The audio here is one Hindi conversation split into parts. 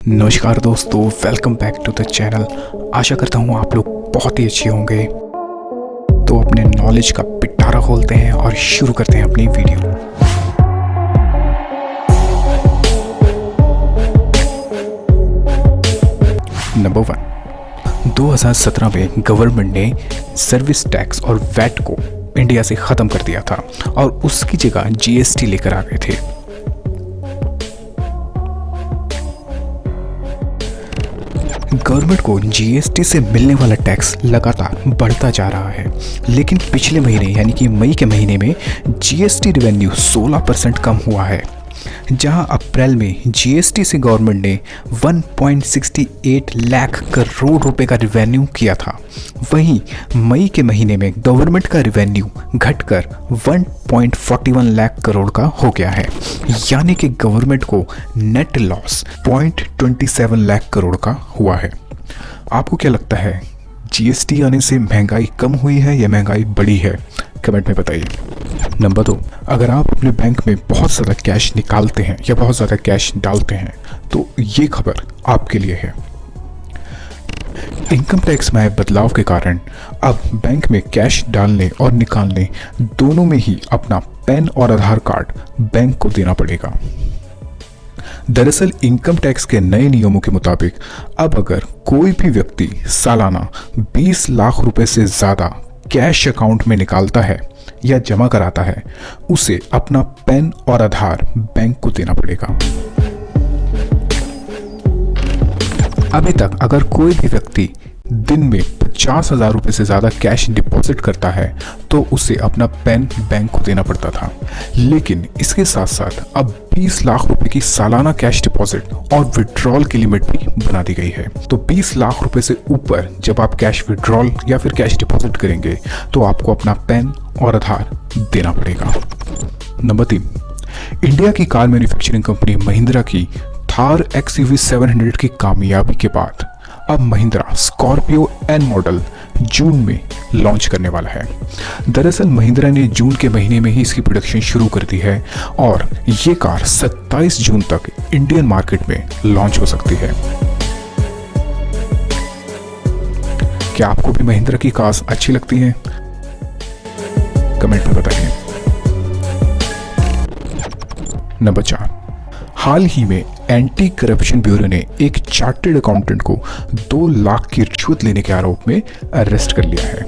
नमस्कार दोस्तों, welcome back to the channel. आशा करता हूँ आप लोग बहुत ही अच्छे होंगे। तो अपने नॉलेज का पिटारा खोलते हैं और शुरू करते हैं अपनी वीडियो। नंबर 1, 2017 में गवर्नमेंट ने सर्विस टैक्स और वैट को इंडिया से ख़त्म कर दिया था और उसकी जगह जीएसटी लेकर आ गए थे। गवर्नमेंट को जीएसटी से मिलने वाला टैक्स लगातार बढ़ता जा रहा है, लेकिन पिछले महीने यानी कि मई के महीने में जीएसटी रेवेन्यू 16% कम हुआ है। जहां अप्रैल में जीएसटी से गवर्नमेंट ने 1.68 लाख करोड़ रुपए का रेवेन्यू किया था, वहीं मई के महीने में गवर्नमेंट का रेवेन्यू घटकर 1.41 लाख करोड़ का हो गया है, यानी कि गवर्नमेंट को नेट लॉस 0.27 लाख करोड़ का हुआ है। आपको क्या लगता है, जीएसटी आने से महंगाई कम हुई है या महंगाई बढ़ी है? कमेंट में बताइए। नंबर 2, अगर आप अपने बैंक में बहुत ज़्यादा कैश निकालते हैं या बहुत ज़्यादा कैश डालते हैं तो ये खबर आपके लिए है। इनकम टैक्स में आए बदलाव के कारण अब बैंक में कैश डालने और निकालने दोनों में ही अपना पैन और आधार कार्ड बैंक को देना पड़ेगा। दरअसल इनकम टैक्स के नए नियमों के मुताबिक अब अगर कोई भी व्यक्ति सालाना 20 लाख रुपए से ज़्यादा कैश अकाउंट में निकालता है या जमा कराता है, उसे अपना पैन और आधार बैंक को देना पड़ेगा। अभी तक अगर कोई भी व्यक्ति दिन में 50,000 रुपए से ज़्यादा कैश डिपॉजिट करता है तो उसे अपना पैन बैंक को देना पड़ता था, लेकिन इसके साथ साथ अब 20 लाख रुपए की सालाना कैश डिपॉजिट और विड्रॉल की लिमिट भी बना दी गई है। तो 20 लाख रुपए से ऊपर जब आप कैश विड्रॉल या फिर कैश डिपॉजिट करेंगे तो आपको अपना पैन और आधार देना पड़ेगा। नंबर 3, इंडिया की कार मैन्युफैक्चरिंग कंपनी महिंद्रा की थार XUV 700 की कामयाबी के बाद अब महिंद्रा स्कॉर्पियो एन मॉडल जून में लॉन्च करने वाला है। दरअसल महिंद्रा ने जून के महीने में ही इसकी प्रोडक्शन शुरू कर दी है और ये कार 27 जून तक इंडियन मार्केट में लॉन्च हो सकती है। क्या आपको भी महिंद्रा की कार्स अच्छी लगती हैं? कमेंट में बताइए। नंबर 4, हाल ही में एंटी करप्शन ब्यूरो ने एक चार्टर्ड अकाउंटेंट को 2 लाख की रिश्वत लेने के आरोप में अरेस्ट कर लिया है।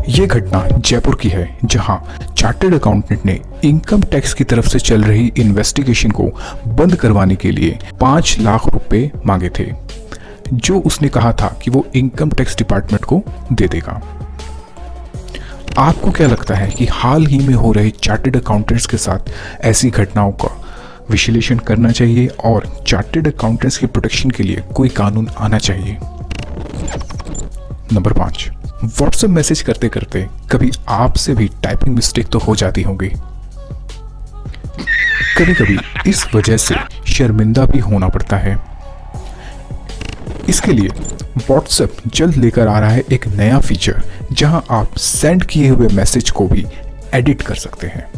यह घटना जयपुर की है, जहां चार्टर्ड अकाउंटेंट ने इनकम टैक्स की तरफ से चल रही इन्वेस्टिगेशन को बंद करवाने के लिए 5 लाख रुपए मांगे थे, जो उसने कहा था कि वो इनकम टैक्स डिपार्टमेंट को दे देगा। आपको क्या लगता है कि हाल ही में हो रहे चार्टर्ड अकाउंटेंट्स के साथ ऐसी घटनाओं का विश्लेषण करना चाहिए और चार्टर्ड अकाउंटेंट्स की प्रोटेक्शन के लिए कोई कानून आना चाहिए? नंबर 5, व्हाट्सएप मैसेज करते करते कभी आपसे भी टाइपिंग मिस्टेक तो हो जाती होंगी। कभी कभी इस वजह से शर्मिंदा भी होना पड़ता है। इसके लिए व्हाट्सएप जल्द लेकर आ रहा है एक नया फीचर, जहां आप सेंड किए हुए मैसेज को भी एडिट कर सकते हैं।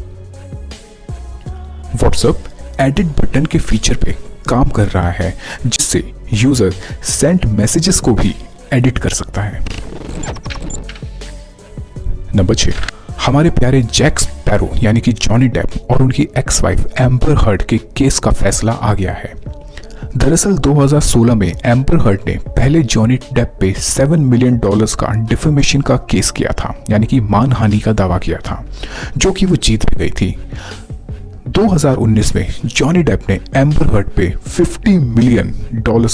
व्हाट्सएप एडिट बटन के फीचर पे काम कर रहा है, जिससे यूजर सेंड मैसेजेस को भी एडिट कर सकता है। नंबर 6, हमारे प्यारे जैक स्पैरो यानी कि जॉनी डेप और उनकी एक्स वाइफ एम्बर हर्ड के केस का फैसला आ गया है। दरअसल 2016 में एम्बर हर्ड ने पहले जॉनी डेप पे $7 मिलियन का डिफेमेशन का केस किया था, यानी कि मानहानि का दावा किया था, जो कि वो जीत भी गई थी। 2019 में जॉनी डेप ने एम्बर हर्ड पे $50 मिलियन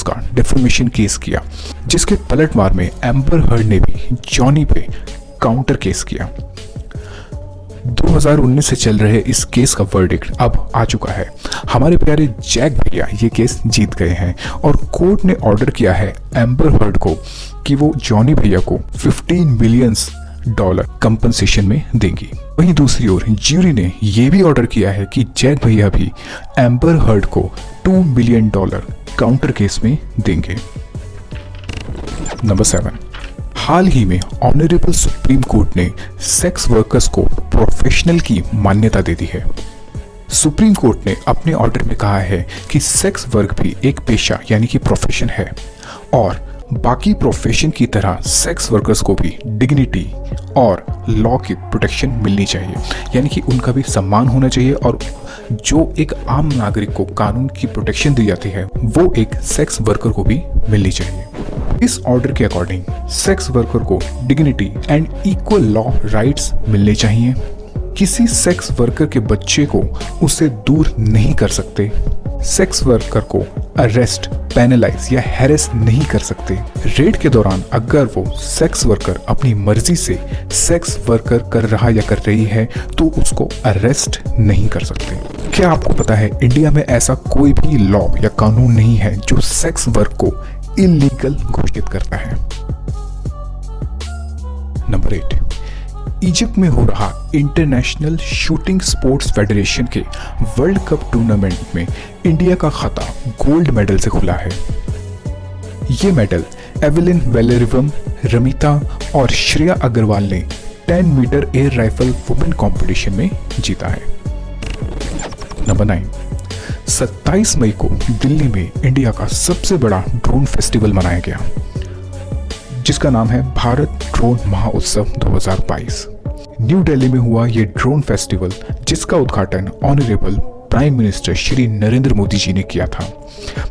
का डिफेमेशन केस किया, जिसके पलटवार में एम्बर हर्ड ने भी जॉनी पे काउंटर केस किया। 2019 से चल रहे इस केस का वर्डिक्ट अब आ चुका है। हमारे प्यारे जैक भैया ये केस जीत गए हैं और कोर्ट ने ऑर्डर किया है एम्बर हर्ड को कि वो जॉनी भैया को $15 मिलियन कंपनसेशन में देंगी। वहीं दूसरी ओर ज्यूरी ने यह भी ऑर्डर किया है कि जैक भैया भी एम्बर हर्ड को $2 मिलियन काउंटर केस में देंगे। नंबर 7, हाल ही में ऑनरेबल सुप्रीम कोर्ट ने सेक्स वर्कर्स को प्रोफेशनल की मान्यता दे दी है। सुप्रीम कोर्ट ने अपने ऑर्डर में कहा है कि सेक्स वर्क भी एक पेशा यानी कि प्रोफेशन है और बाकी प्रोफेशन की तरह सेक्स वर्कर्स को भी डिग्निटी और लॉ की प्रोटेक्शन मिलनी चाहिए, यानी कि उनका भी सम्मान होना चाहिए और जो एक आम नागरिक को कानून की प्रोटेक्शन दी जाती है वो एक सेक्स वर्कर को भी मिलनी चाहिए। इस ऑर्डर के अकॉर्डिंग सेक्स वर्कर को dignity and equal law rights मिलने चाहिए। किसी सेक्स वर्कर के बच्चे को उससे दूर नहीं कर सकते। सेक्स वर्कर को अरेस्ट, पेनलाइज या हैरेस नहीं कर सकते। रेड के दौरान अगर वो सेक्स वर्कर अपनी मर्जी से सेक्स वर्कर कर रहा या कर रही है तो उसको अरेस्ट नहीं कर सकते। क्या आपको पता है इंडिया में ऐसा कोई भी लॉ या कानून नहीं है जो सेक्स वर्क को इलीगल घोषित करता है। नंबर 8, इजिप्ट में हो रहा इंटरनेशनल शूटिंग स्पोर्ट्स फेडरेशन के वर्ल्ड कप टूर्नामेंट में इंडिया का खाता गोल्ड मेडल से खुला है। ये मेडल एवेलिन वेलेरिवम, रमिता और श्रेया अग्रवाल ने 10 metre air rifle women competition में जीता है। नंबर 9, 27 मई को दिल्ली में इंडिया का सबसे बड़ा ड्रोन फेस्टिवल मनाया गया जिसका नाम है भारत ड्रोन महोत्सव 2022। न्यू दिल्ली में हुआ ये ड्रोन फेस्टिवल जिसका उद्घाटन honourable prime minister Shri Narendra Modi ji ने किया था।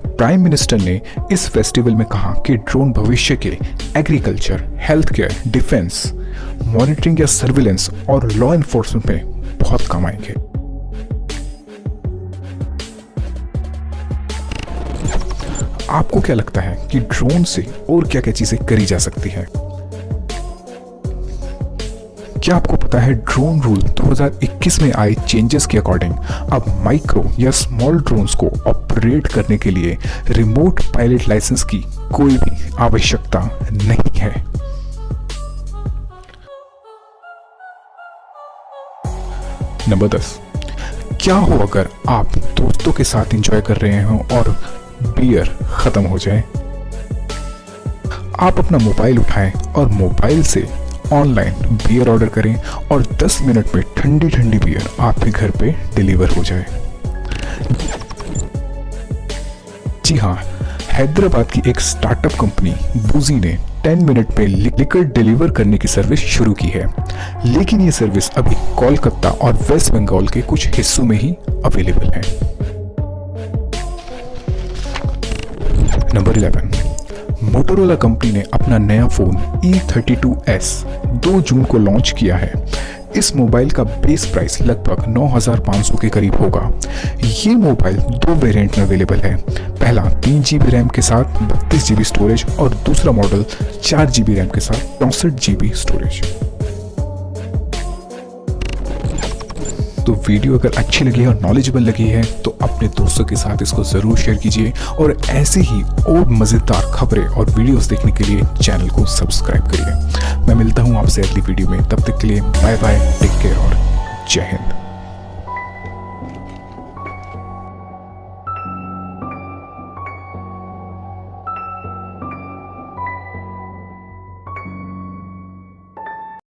प्राइम मिनिस्टर ने इस फेस्टिवल में कहा कि ड्रोन भविष्य के agriculture, health care, defence, monitoring या सर्विलेंस और लॉ एनफोर्समेंट में बहुत काम आएंगे। आपको क्या लगता है कि ड्रोन से और क्या क्या चीजें करी जा सकती है? क्या आपको पता है ड्रोन रूल 2021 में आए चेंजेस के अकॉर्डिंग अब माइक्रो या स्मॉल ड्रोन्स को ऑपरेट करने के लिए रिमोट पायलट लाइसेंस की कोई भी आवश्यकता नहीं है। नंबर 10, क्या हो अगर आप दोस्तों के साथ एंजॉय कर रहे हो और बियर खत्म हो जाए? आप अपना मोबाइल उठाएं और मोबाइल से ऑनलाइन बियर ऑर्डर करें और 10 मिनट में ठंडी ठंडी बियर आपके घर पे डिलीवर हो जाए। जी हाँ, हैदराबाद की एक स्टार्टअप कंपनी बूजी ने 10 मिनट में लिकर डिलीवर करने की सर्विस शुरू की है, लेकिन ये सर्विस अभी कोलकाता और वेस्ट बंगाल के कुछ हिस्सों में ही अवेलेबल है। नंबर 11, मोटोरोला कंपनी ने अपना नया फोन E32s 2 जून को लॉन्च किया है। इस मोबाइल का बेस प्राइस लगभग 9,500 के करीब होगा। ये मोबाइल 2 वेरिएंट में अवेलेबल है। पहला 3 GB रैम के साथ 32 GB स्टोरेज और दूसरा मॉडल 4 GB रैम के साथ 64 GB स्टोरेज। तो वीडियो अगर अच्छी लगी और नॉलेजेबल लगी है तो अपने दोस्तों के साथ इसको ज़रूर शेयर कीजिए और ऐसे ही और मज़ेदार खबरें और वीडियोस देखने के लिए चैनल को सब्सक्राइब करिए। मैं मिलता हूँ आपसे अगली वीडियो में, तब तक के लिए बाय बाय, टेक केयर और जय हिंद।